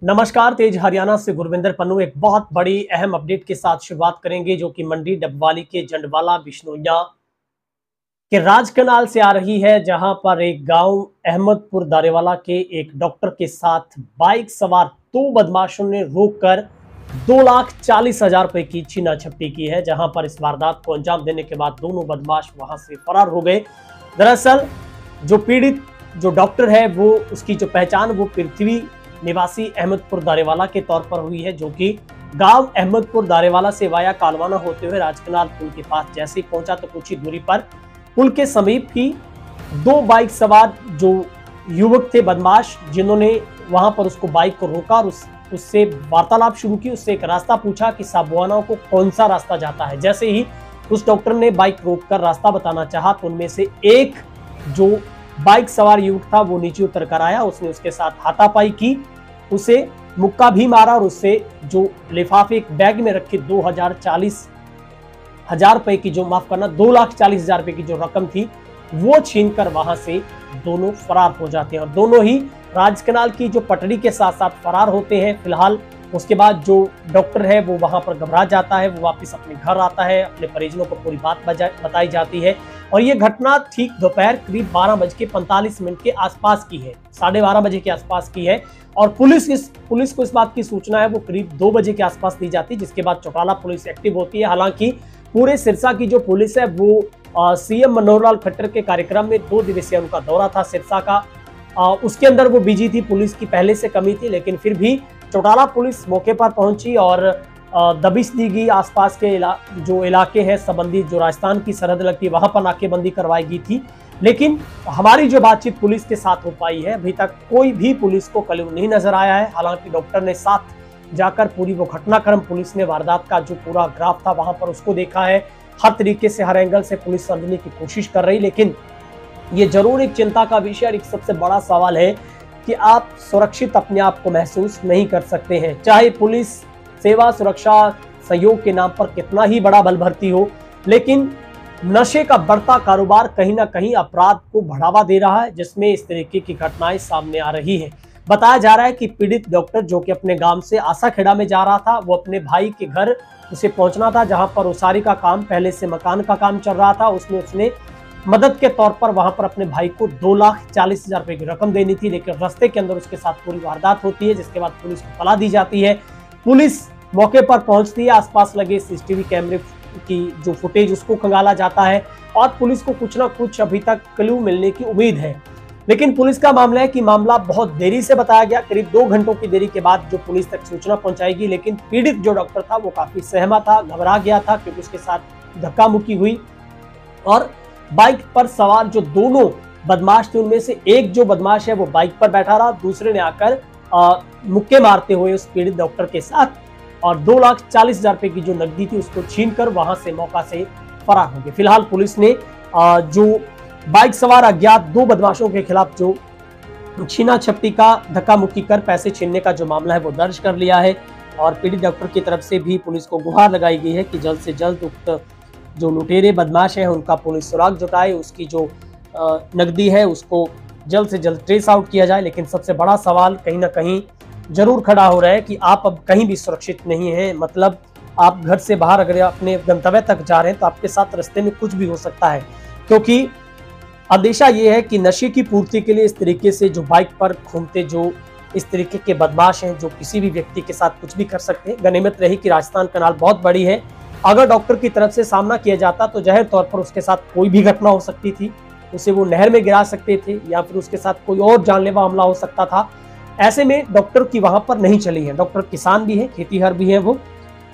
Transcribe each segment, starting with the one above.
नमस्कार, तेज हरियाणा से गुरविंदर पन्नू एक बहुत बड़ी अहम अपडेट के साथ शुरुआत करेंगे, जो कि मंडी डबवाली के जंडवाला बिश्नोइया के राज कनाल से आ रही है, जहां पर एक गांव अहमदपुर दारेवाला के एक डॉक्टर के साथ बाइक सवार दो बदमाशों ने रोककर 2,40,000 रुपए की छीना झपटी की है। जहां पर इस वारदात को अंजाम देने के बाद दोनों बदमाश वहां से फरार हो गए। दरअसल जो पीड़ित जो डॉक्टर है वो उसकी जो पहचान वो पृथ्वी निवासी अहमदपुर दारेवाला के तौर पर हुई है, जो कि गांव अहमदपुर दारेवाला से वाया कालवाना होते हुए राजकनाल पुल के पास जैसे ही पहुंचा तो कुछ ही दूरी पर पुल के समीप ही दो बाइक सवार जो युवक थे बदमाश, जिन्होंने वहां पर उसको बाइक को रोका और उससे वार्तालाप शुरू की। उससे एक रास्ता पूछा कि साबुआना को कौन सा रास्ता जाता है। जैसे ही उस डॉक्टर ने बाइक रोककर रास्ता बताना चाहा तो उनमें से एक जो बाइक सवार युवक था वो नीचे उतर कर आया। उसने उसके साथ हाथापाई की, उसे मुक्का भी मारा और उससे जो लिफाफे एक बैग में रखी 2,40,000 रुपए की जो 2,40,000 रुपए की जो रकम थी वो छीनकर वहां से दोनों फरार हो जाते हैं और दोनों ही राजकनाल की जो पटड़ी के साथ साथ फरार होते हैं। फिलहाल उसके बाद जो डॉक्टर है वो वहां पर घबरा जाता है, वो वापस अपने घर आता है, अपने परिजनों को पूरी बात बताई जाती है। और ये घटना ठीक दोपहर करीब 12:45 के आसपास की है, 12:30 बजे के आसपास की है। और पुलिस को इस बात की सूचना है वो करीब 2 बजे के आसपास दी जाती है, जिसके बाद चौटाला पुलिस एक्टिव होती है। हालांकि पूरे सिरसा की जो पुलिस है वो सीएम मनोहर लाल खट्टर के कार्यक्रम में 2 दिवसीय उनका दौरा था सिरसा का, उसके अंदर वो बिजी थी। पुलिस की पहले से कमी थी, लेकिन फिर भी चौटाला पुलिस मौके पर पहुंची और दबिश दी गई। आसपास के जो इलाके हैं संबंधित जो राजस्थान की सरहद लगती है वहां पर नाकेबंदी करवाई गई थी। लेकिन हमारी जो बातचीत पुलिस के साथ हो पाई है, अभी तक कोई भी पुलिस को क्लू नहीं नजर आया है। हालांकि डॉक्टर ने साथ जाकर पूरी वो घटनाक्रम, पुलिस ने वारदात का जो पूरा ग्राफ था वहां पर उसको देखा है। हर तरीके से हर एंगल से पुलिस समझने की कोशिश कर रही, लेकिन ये जरूर एक चिंता का विषय और एक सबसे बड़ा सवाल है कि आप सुरक्षित अपने आप को महसूस नहीं कर सकते हैं, चाहे पुलिस सेवा सुरक्षा सहयोग के नाम पर कितना ही बड़ा बल भर्ती हो। लेकिन नशे का बढ़ता कारोबार कहीं ना कहीं अपराध को बढ़ावा दे रहा है, जिसमें इस तरीके की घटनाएं सामने आ रही है। बताया जा रहा है कि पीड़ित डॉक्टर जो कि अपने गांव से आसाखेड़ा में जा रहा था, वो अपने भाई के घर उसे पहुंचना था, जहां पर उसारी का काम, पहले से मकान का काम चल रहा था। उसने मदद के तौर पर वहां पर अपने भाई को 2,40,000 रुपए की रकम देनी थी, लेकिन रास्ते के अंदर उसके साथ पूरी वारदात होती है, जिसके बाद पुलिस को तला दी जाती है। पुलिस मौके पर पहुंचती है, आसपास लगे सीसीटीवी कैमरे की जो फुटेज उसको खंगाला जाता है और पुलिस को कुछ ना कुछ अभी तक क्लू मिलने की उम्मीद है। लेकिन पुलिस का मामला है कि मामला बहुत देरी से बताया गया, करीब 2 घंटों की देरी के बाद जो पुलिस तक सूचना पहुंचाएगी। लेकिन पीड़ित जो डॉक्टर था वो काफी सहमा था, घबरा गया था, क्योंकि उसके साथ धक्का मुक्की हुई और बाइक पर सवार जो दोनों बदमाश थे उनमें से एक जो बदमाश है वो बाइक पर बैठा रहा, दूसरे ने आकर मुक्के मारते हुए उस पीड़ित डॉक्टर के साथ और 2,40,000 रुपए की जो नकदी थी उसको छीनकर वहां से मौका से फरार हो गए। फिलहाल पुलिस ने जो बाइक सवार अज्ञात 2 बदमाशों के खिलाफ जो छीना झपटी का धक्का मुक्की कर पैसे छीनने का जो मामला है वो दर्ज कर लिया है और पीड़ित डॉक्टर की तरफ से भी पुलिस को गुहार लगाई गई है कि जल्द से जल्द उक्त जो लुटेरे बदमाश है उनका पुलिस सुराग जुटाए, उसकी जो नकदी है उसको जल्द से जल्द ट्रेस आउट किया जाए। लेकिन सबसे बड़ा सवाल कहीं ना कहीं जरूर खड़ा हो रहा है कि आप अब कहीं भी सुरक्षित नहीं है। मतलब आप घर से बाहर अगर अपने गंतव्य तक जा रहे हैं तो आपके साथ रास्ते में कुछ भी हो सकता है, क्योंकि अंदेशा ये है कि नशे की पूर्ति के लिए इस तरीके से जो बाइक पर घूमते जो इस तरीके के बदमाश हैं, जो किसी भी व्यक्ति के साथ कुछ भी कर सकते हैं। गनीमत रही कि राजस्थान कनाल बहुत बड़ी है, अगर डॉक्टर की तरफ से सामना किया जाता तो जाहिर तौर पर उसके साथ कोई भी घटना हो सकती थी, उसे वो नहर में गिरा सकते थे या फिर उसके साथ कोई और जानलेवा हमला हो सकता था। ऐसे में डॉक्टर की वहां पर नहीं चली है। डॉक्टर किसान भी है, खेतीहर भी है वो,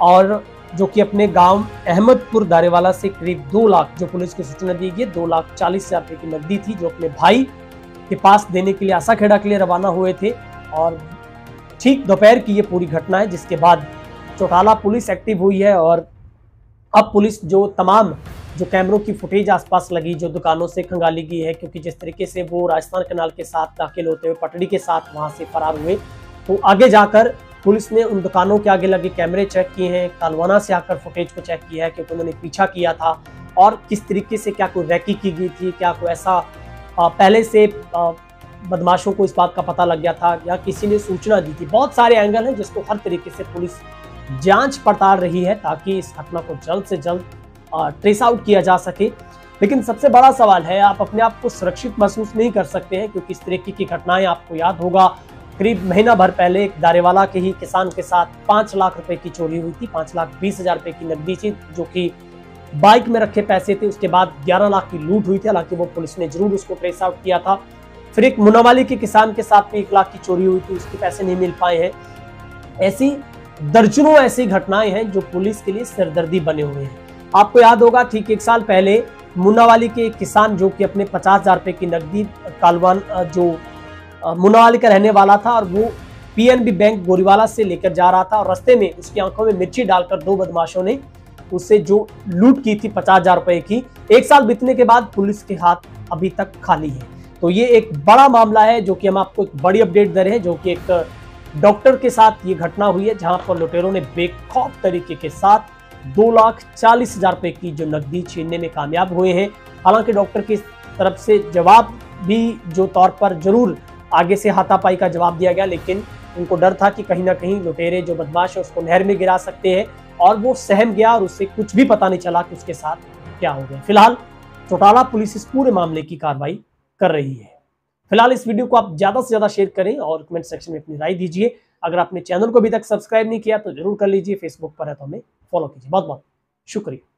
और जो कि अपने गांव अहमदपुर दारेवाला से करीब 2 लाख, जो पुलिस को सूचना दी गई, 2,40,000 रुपए की नकदी थी जो अपने भाई के पास देने के लिए आसाखेड़ा के लिए रवाना हुए थे। और ठीक दोपहर की ये पूरी घटना है, जिसके बाद चौटाला पुलिस एक्टिव हुई है और अब पुलिस जो तमाम जो कैमरों की फुटेज आसपास लगी, जो दुकानों से खंगाली गई है, क्योंकि जिस तरीके से वो राजस्थान कनाल के साथ दाखिल होते हुए पटड़ी के साथ वहां से फरार हुए, तो आगे जाकर पुलिस ने उन दुकानों के आगे लगे कैमरे चेक किए हैं, कालवाना से आकर फुटेज को चेक किया है क्योंकि उन्होंने पीछा किया था और किस तरीके से क्या कोई रैकी की गई थी, क्या कोई ऐसा पहले से बदमाशों को इस बात का पता लग गया था या किसी ने सूचना दी थी। बहुत सारे एंगल हैं जिसको हर तरीके से पुलिस जांच पड़ताल रही है ताकि इस घटना को जल्द से जल्द ट्रेस आउट किया जा सके। लेकिन सबसे बड़ा सवाल है, आप अपने आप को सुरक्षित महसूस नहीं कर सकते हैं क्योंकि इस तरीके की घटनाएं आपको याद होगा, करीब महीना भर पहले एक दारेवाला के ही किसान के साथ 5 लाख रुपए की चोरी हुई थी। 5,20,000 रुपए की नकदी थी जो कि बाइक में रखे पैसे थे। उसके बाद 11 लाख की लूट हुई थी, हालांकि वो पुलिस ने जरूर उसको ट्रेस आउट किया था। फिर एक मुनावाली के किसान के साथ में 1 लाख की चोरी हुई थी, उसके पैसे नहीं मिल पाए हैं। ऐसी दर्जनों ऐसी घटनाएं हैं जो पुलिस के लिए सिरदर्दी बने हुए हैं। आपको याद होगा ठीक 1 साल पहले मुनावाली के किसान जो कि अपने 50,000 रुपए की नकदी कालवान जो मुनावाली का रहने वाला था और वो पीएनबी बैंक गोरीवाला से लेकर जा रहा था और रास्ते में उसकी आंखों में मिर्ची डालकर 2 बदमाशों ने उससे जो लूट की थी 50,000 रुपए की, 1 साल बीतने के बाद पुलिस के हाथ अभी तक खाली है। तो ये एक बड़ा मामला है जो कि हम आपको एक बड़ी अपडेट दे रहे हैं, जो कि एक डॉक्टर के साथ ये घटना हुई है जहां पर लुटेरों ने बेखौफ तरीके के साथ 2,40,000 रुपए की जो नकदी छीनने में कामयाब हुए हैं। हालांकि डॉक्टर की तरफ से जवाब भी जो तौर पर जरूर आगे से हाथापाई का जवाब दिया गया, लेकिन उनको डर था कि कहीं ना कहीं लुटेरे जो बदमाश है उसको नहर में गिरा सकते हैं और वो सहम गया और उससे कुछ भी पता नहीं चला कि उसके साथ क्या हो गया। फिलहाल चौटाला पुलिस इस पूरे मामले की कार्रवाई कर रही है। फिलहाल इस वीडियो को आप ज्यादा से ज्यादा शेयर करें और कमेंट सेक्शन में अपनी राय दीजिए। अगर आपने चैनल को अभी तक सब्सक्राइब नहीं किया तो जरूर कर लीजिए। फेसबुक पर है तो हमें फॉलो कीजिए। बहुत बहुत शुक्रिया।